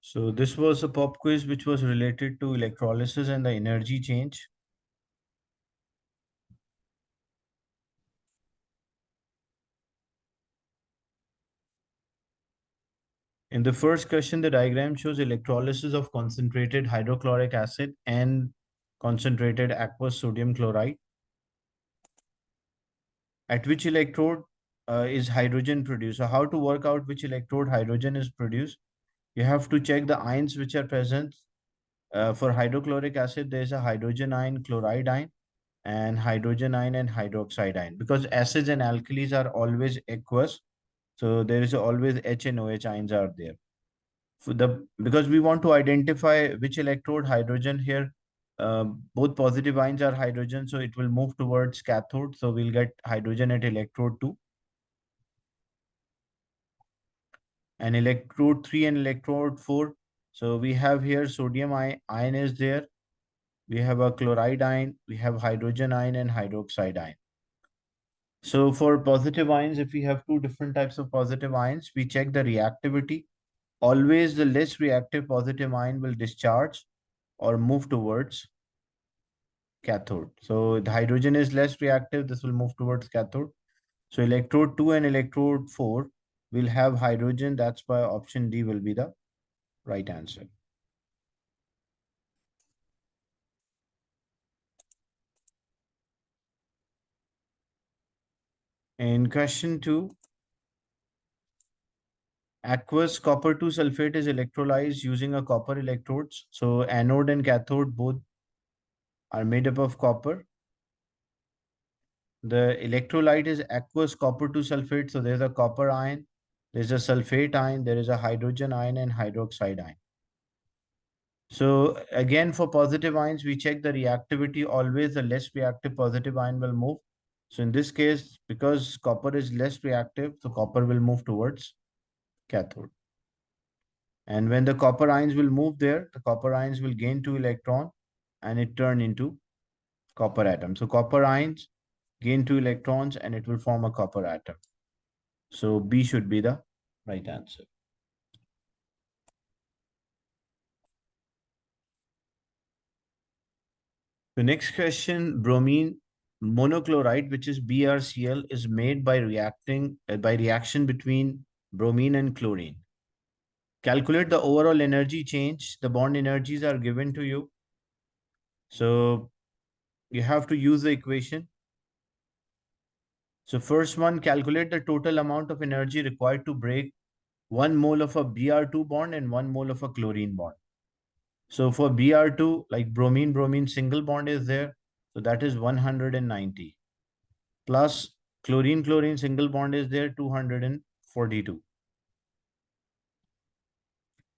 So this was a pop quiz which was related to electrolysis and the energy change. In the first question, the diagram shows electrolysis of concentrated hydrochloric acid and concentrated aqueous sodium chloride. At which electrode is hydrogen produced? So how to work out which electrode hydrogen is produced? You have to check the ions which are present. For hydrochloric acid, there is a hydrogen ion, chloride ion, and hydrogen ion and hydroxide ion. Because acids and alkalis are always aqueous, so there is always H and OH ions are there. Because we want to identify which electrode hydrogen here, both positive ions are hydrogen, so it will move towards cathode. So we'll get hydrogen at electrode 2. And electrode 3 and electrode 4. So we have here sodium ion is there. We have a chloride ion, we have hydrogen ion and hydroxide ion. So for positive ions, if we have two different types of positive ions, we check the reactivity. Always the less reactive positive ion will discharge or move towards cathode. So the hydrogen is less reactive, this will move towards cathode. So electrode 2 and electrode 4 will have hydrogen. That's why option D will be the right answer. In question 2, aqueous copper 2 sulfate is electrolyzed using a copper electrodes. So anode and cathode both are made up of copper. The electrolyte is aqueous copper 2 sulfate. So there's a copper ion, there's a sulfate ion, there is a hydrogen ion and hydroxide ion. So again, for positive ions, we check the reactivity. Always the less reactive positive ion will move. So in this case, because copper is less reactive, so copper will move towards cathode. And when the copper ions will move there, the copper ions will gain 2 electron and it turn into copper atom. So copper ions gain 2 electrons and it will form a copper atom. So B should be the right answer. The next question, bromine monochloride, which is BrCl, is made by reaction between bromine and chlorine. Calculate the overall energy change. The bond energies are given to you. So you have to use the equation. So first one, calculate the total amount of energy required to break 1 mole of a Br2 bond and 1 mole of a chlorine bond. So for Br2, like bromine single bond is there. So that is 190. Plus chlorine single bond is there, 242.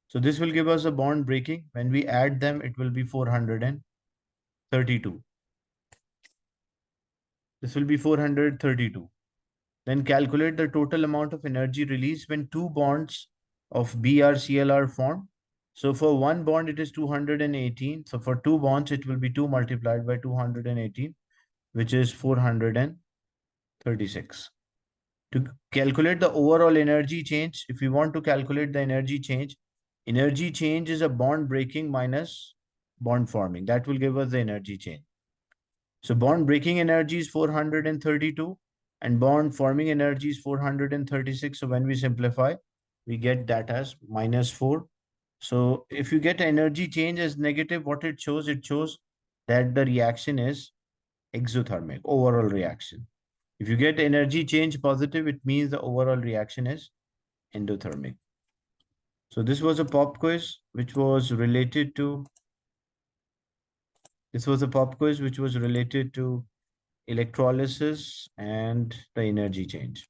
So this will give us a bond breaking. When we add them, it will be 432. This will be 432. Then calculate the total amount of energy released when two bonds of BrCl are formed. So for one bond, it is 218. So for two bonds, it will be 2 multiplied by 218, which is 436. To calculate the overall energy change, if we want to calculate the energy change is a bond breaking minus bond forming. That will give us the energy change. So bond breaking energy is 432 and bond forming energy is 436. So when we simplify, we get that as -4. So if you get energy change as negative, what it shows? It shows that the reaction is exothermic, overall reaction. If you get energy change positive, it means the overall reaction is endothermic. So this was a pop quiz which was related to electrolysis and the energy change.